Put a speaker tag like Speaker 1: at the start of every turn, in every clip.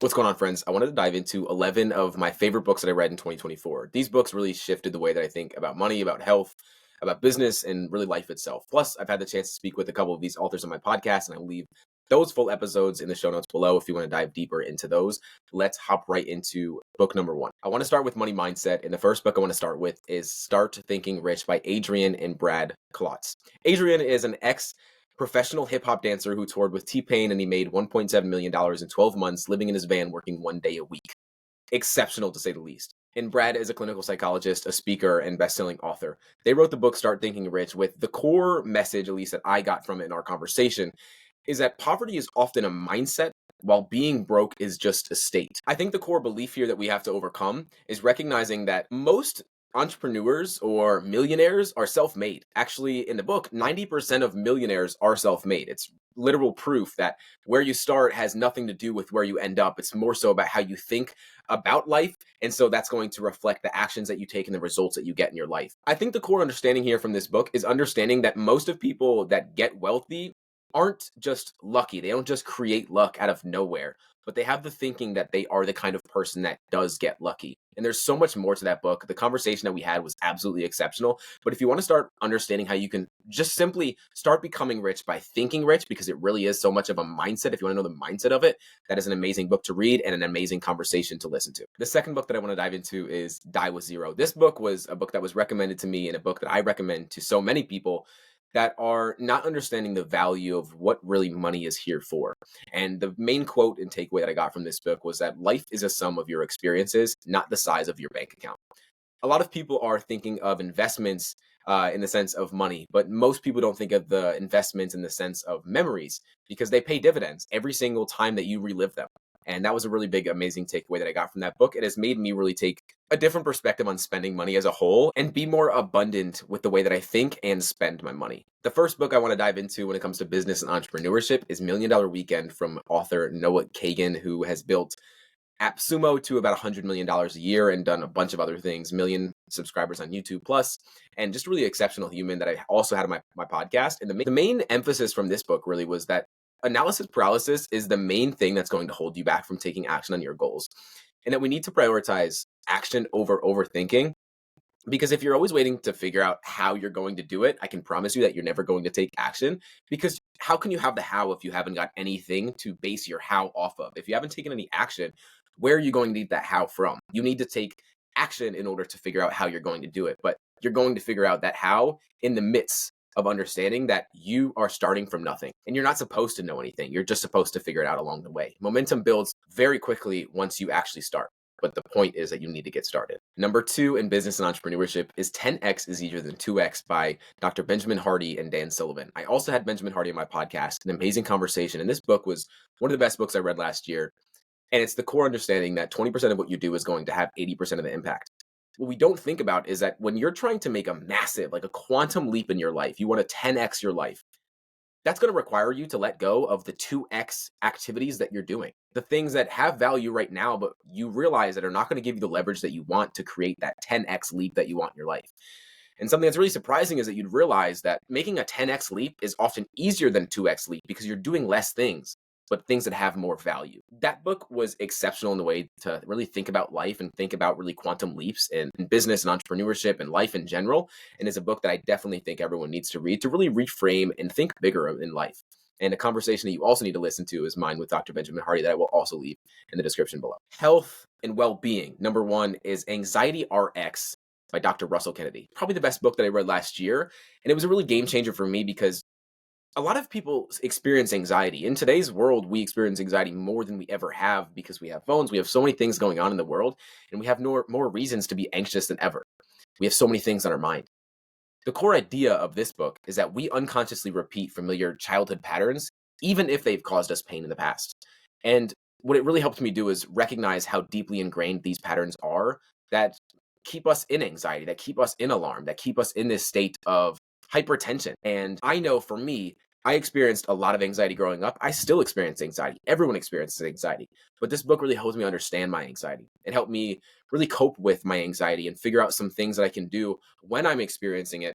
Speaker 1: What's going on, friends? I wanted to dive into 11 of my favorite books that I read in 2024. These books really shifted the way that I think about money, about health, about business, and really life itself. Plus, I've had the chance to speak with a couple of these authors on my podcast, and I'll leave those full episodes in the show notes below if you want to dive deeper into those. Let's hop right into book number one. I want to start with Money Mindset, and the first book I want to start with is Start Thinking Rich by Adrian and Brad Klotz. Adrian is an professional hip hop dancer who toured with T-Pain, and he made $1.7 million in 12 months living in his van working 1 day a week. Exceptional to say the least. And Brad is a clinical psychologist, a speaker, and best-selling author. They wrote the book Start Thinking Rich with the core message, at least that I got from it in our conversation, is that poverty is often a mindset while being broke is just a state. I think the core belief here that we have to overcome is recognizing that most entrepreneurs or millionaires are self-made. Actually, in the book, 90% of millionaires are self-made. It's literal proof that where you start has nothing to do with where you end up. It's more so about how you think about life. And so that's going to reflect the actions that you take and the results that you get in your life. I think the core understanding here from this book is understanding that most of people that get wealthy aren't just lucky. They don't just create luck out of nowhere, but they have the thinking that they are the kind of person that does get lucky. And there's so much more to that book. The conversation that we had was absolutely exceptional. But if you want to start understanding how you can just simply start becoming rich by thinking rich, because it really is so much of a mindset, if you want to know the mindset of it, that is an amazing book to read and an amazing conversation to listen to. The second book that I want to dive into is Die with Zero. This book was a book that was recommended to me and a book that I recommend to so many people that are not understanding the value of what really money is here for. And the main quote and takeaway that I got from this book was that life is a sum of your experiences, not the size of your bank account. A lot of people are thinking of investments in the sense of money, but most people don't think of the investments in the sense of memories because they pay dividends every single time that you relive them. And that was a really big, amazing takeaway that I got from that book. It has made me really take a different perspective on spending money as a whole and be more abundant with the way that I think and spend my money. The first book I want to dive into when it comes to business and entrepreneurship is Million Dollar Weekend from author Noah Kagan, who has built AppSumo to about $100 million a year and done a bunch of other things, million subscribers on YouTube Plus, and just really exceptional human that I also had on my podcast. And the main emphasis from this book really was that analysis paralysis is the main thing that's going to hold you back from taking action on your goals. And that we need to prioritize action over overthinking. Because if you're always waiting to figure out how you're going to do it, I can promise you that you're never going to take action. Because how can you have the how if you haven't got anything to base your how off of? If you haven't taken any action, where are you going to need that how from? You need to take action in order to figure out how you're going to do it. But you're going to figure out that how in the midst of understanding that you are starting from nothing and you're not supposed to know anything. You're just supposed to figure it out along the way. Momentum builds very quickly once you actually start. But the point is that you need to get started. Number two in business and entrepreneurship is 10x is easier than 2x by Dr. Benjamin Hardy and Dan Sullivan. I also had Benjamin Hardy on my podcast, an amazing conversation. And this book was one of the best books I read last year. And it's the core understanding that 20% of what you do is going to have 80% of the impact. What we don't think about is that when you're trying to make a massive, like a quantum leap in your life, you want to 10x your life. That's going to require you to let go of the 2x activities that you're doing. The things that have value right now, but you realize that are not going to give you the leverage that you want to create that 10x leap that you want in your life. And something that's really surprising is that you'd realize that making a 10x leap is often easier than 2x leap because you're doing less things, but things that have more value. That book was exceptional in the way to really think about life and think about really quantum leaps in business and entrepreneurship and life in general. And it's a book that I definitely think everyone needs to read to really reframe and think bigger in life. And a conversation that you also need to listen to is mine with Dr. Benjamin Hardy that I will also leave in the description below. Health and well-being. Number one is Anxiety RX by Dr. Russell Kennedy. Probably the best book that I read last year. And it was a really game changer for me because a lot of people experience anxiety. In today's world, we experience anxiety more than we ever have because we have phones. We have so many things going on in the world, and we have more reasons to be anxious than ever. We have so many things on our mind. The core idea of this book is that we unconsciously repeat familiar childhood patterns, even if they've caused us pain in the past. And what it really helped me do is recognize how deeply ingrained these patterns are that keep us in anxiety, that keep us in alarm, that keep us in this state of hypertension. And I know for me, I experienced a lot of anxiety growing up. I still experience anxiety. Everyone experiences anxiety. But this book really helps me understand my anxiety. It helped me really cope with my anxiety and figure out some things that I can do when I'm experiencing it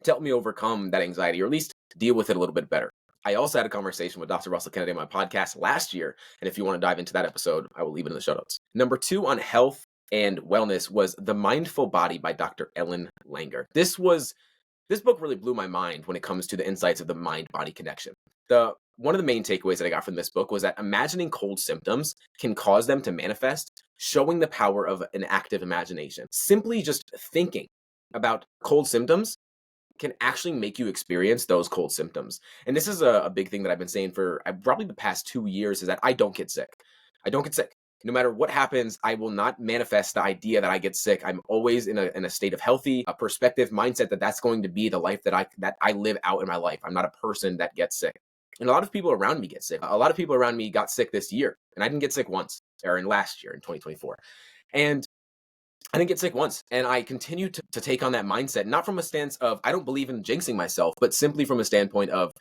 Speaker 1: to help me overcome that anxiety, or at least deal with it a little bit better. I also had a conversation with Dr. Russell Kennedy on my podcast last year. And if you want to dive into that episode, I will leave it in the show notes. Number two on health and wellness was The Mindful Body by Dr. Ellen Langer. This book really blew my mind when it comes to the insights of the mind-body connection. One of the main takeaways that I got from this book was that imagining cold symptoms can cause them to manifest, showing the power of an active imagination. Simply just thinking about cold symptoms can actually make you experience those cold symptoms. And this is a big thing that I've been saying for probably the past 2 years, is that I don't get sick. I don't get sick. No matter what happens, I will not manifest the idea that I get sick. I'm always in a state of healthy, a perspective mindset that that's going to be the life that I live out in my life. I'm not a person that gets sick. And a lot of people around me get sick. A lot of people around me got sick this year, and I didn't get sick once, or in last year in 2024. And I didn't get sick once. And I continue to take on that mindset, not from a stance of I don't believe in jinxing myself, but simply from a standpoint of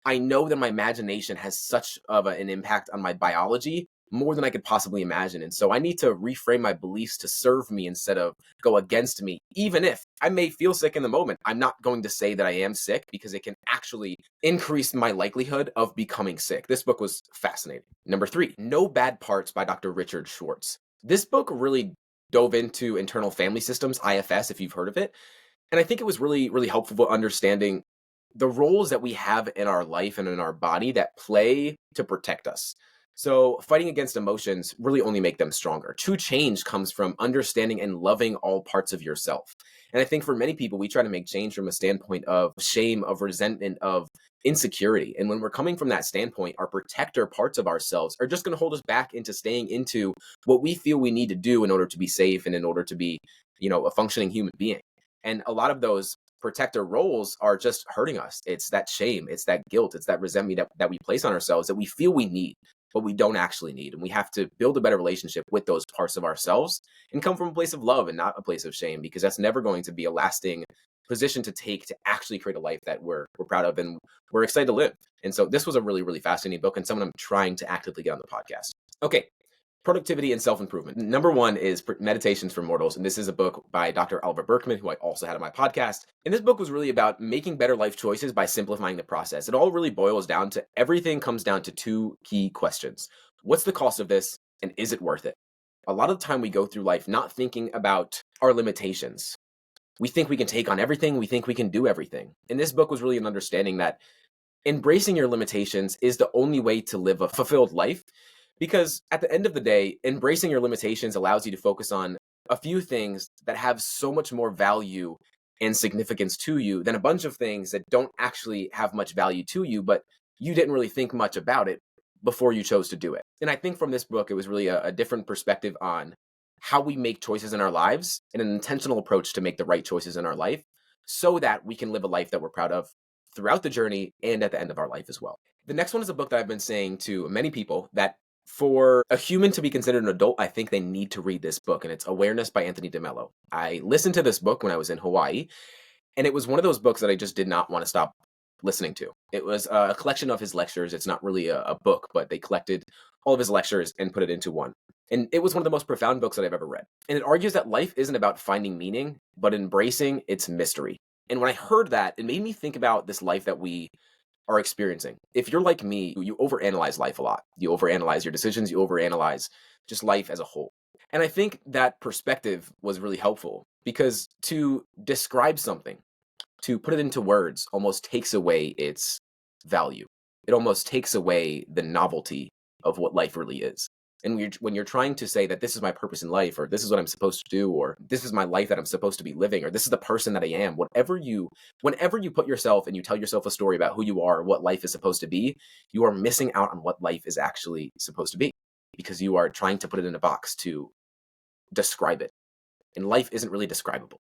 Speaker 1: I know that my imagination has such of an impact on my biology more than I could possibly imagine. And so I need to reframe my beliefs to serve me instead of go against me. Even if I may feel sick in the moment, I'm not going to say that I am sick, because it can actually increase my likelihood of becoming sick. This book was fascinating. Number three, No Bad Parts by Dr. Richard Schwartz. This book really dove into internal family systems, IFS, if you've heard of it. And I think it was really, really helpful for understanding the roles that we have in our life and in our body that play to protect us. So fighting against emotions really only make them stronger. True change comes from understanding and loving all parts of yourself. And I think for many people, we try to make change from a standpoint of shame, of resentment, of insecurity. And when we're coming from that standpoint, our protector parts of ourselves are just going to hold us back into staying into what we feel we need to do in order to be safe and in order to be, a functioning human being. And a lot of those protector roles are just hurting us. It's that shame, it's that guilt, it's that resentment that we place on ourselves that we feel we need, but we don't actually need. And we have to build a better relationship with those parts of ourselves and come from a place of love and not a place of shame, because that's never going to be a lasting position to take to actually create a life that we're proud of and we're excited to live. And so this was a really, really fascinating book, and someone I'm trying to actively get on the podcast. Okay. Productivity and self-improvement. Number one is Meditations for Mortals. And this is a book by Dr. Oliver Berkman, who I also had on my podcast. And this book was really about making better life choices by simplifying the process. It all really boils down to, everything comes down to two key questions. What's the cost of this? And is it worth it? A lot of the time we go through life not thinking about our limitations. We think we can take on everything. We think we can do everything. And this book was really an understanding that embracing your limitations is the only way to live a fulfilled life. Because at the end of the day, embracing your limitations allows you to focus on a few things that have so much more value and significance to you than a bunch of things that don't actually have much value to you, but you didn't really think much about it before you chose to do it. And I think from this book, it was really a different perspective on how we make choices in our lives and an intentional approach to make the right choices in our life so that we can live a life that we're proud of throughout the journey and at the end of our life as well. The next one is a book that I've been saying to many people that for a human to be considered an adult, I think they need to read this book, and it's Awareness by Anthony DeMello. I listened to this book when I was in Hawaii, and it was one of those books that I just did not want to stop listening to. It was a collection of his lectures. It's not really a book, but they collected all of his lectures and put it into one. And it was one of the most profound books that I've ever read. And it argues that life isn't about finding meaning, but embracing its mystery. And when I heard that, it made me think about this life that we are experiencing. If you're like me, you overanalyze life a lot. You overanalyze your decisions, you overanalyze just life as a whole. And I think that perspective was really helpful, because to describe something, to put it into words, almost takes away its value. It almost takes away the novelty of what life really is. And when you're trying to say that this is my purpose in life, or this is what I'm supposed to do, or this is my life that I'm supposed to be living, or this is the person that I am, whenever you put yourself and you tell yourself a story about who you are, what life is supposed to be, you are missing out on what life is actually supposed to be, because you are trying to put it in a box to describe it. And life isn't really describable,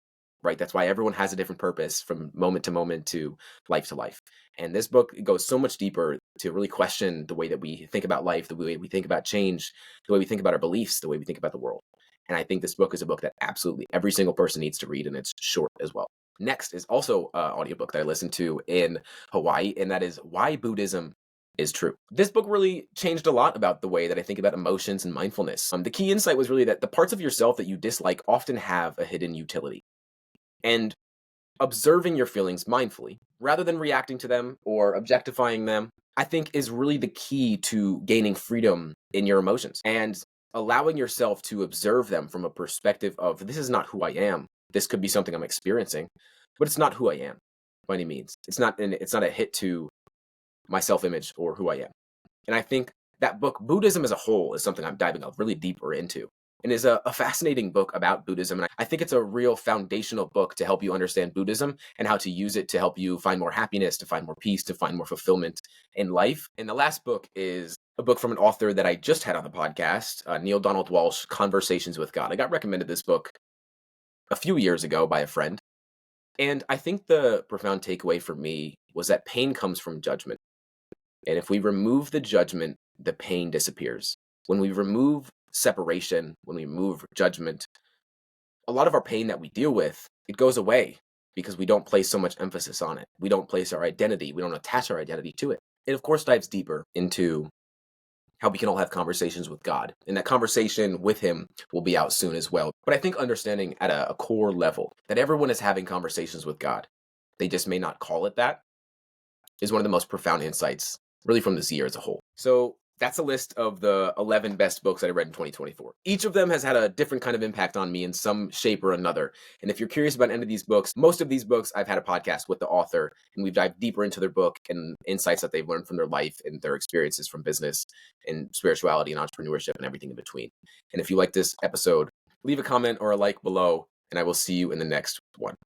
Speaker 1: right? That's why everyone has a different purpose from moment to moment to life. And this book goes so much deeper to really question the way that we think about life, the way we think about change, the way we think about our beliefs, the way we think about the world. And I think this book is a book that absolutely every single person needs to read, and it's short as well. Next is also an audiobook that I listened to in Hawaii, and that is Why Buddhism is True. This book really changed a lot about the way that I think about emotions and mindfulness. The key insight was really that the parts of yourself that you dislike often have a hidden utility. And observing your feelings mindfully, rather than reacting to them or objectifying them, I think is really the key to gaining freedom in your emotions and allowing yourself to observe them from a perspective of this is not who I am. This could be something I'm experiencing, but it's not who I am by any means. It's not a hit to my self-image or who I am. And I think that book, Buddhism as a whole, is something I'm diving a really deeper into and is a fascinating book about Buddhism. And I think it's a real foundational book to help you understand Buddhism and how to use it to help you find more happiness, to find more peace, to find more fulfillment in life. And the last book is a book from an author that I just had on the podcast, Neale Walsch, Conversations with God. I got recommended this book a few years ago by a friend. And I think the profound takeaway for me was that pain comes from judgment. And if we remove the judgment, the pain disappears. When we remove separation, when we remove judgment, a lot of our pain that we deal with, it goes away because we don't place so much emphasis on it. We don't place our identity, we don't attach our identity to it. It, of course, dives deeper into how we can all have conversations with God. And that conversation with Him will be out soon as well. But I think understanding at a core level that everyone is having conversations with God, they just may not call it that, is one of the most profound insights, really, from this year as a whole. So that's a list of the 11 best books that I read in 2024. Each of them has had a different kind of impact on me in some shape or another. And if you're curious about any of these books, most of these books, I've had a podcast with the author, and we've dived deeper into their book and insights that they've learned from their life and their experiences from business and spirituality and entrepreneurship and everything in between. And if you like this episode, leave a comment or a like below, and I will see you in the next one.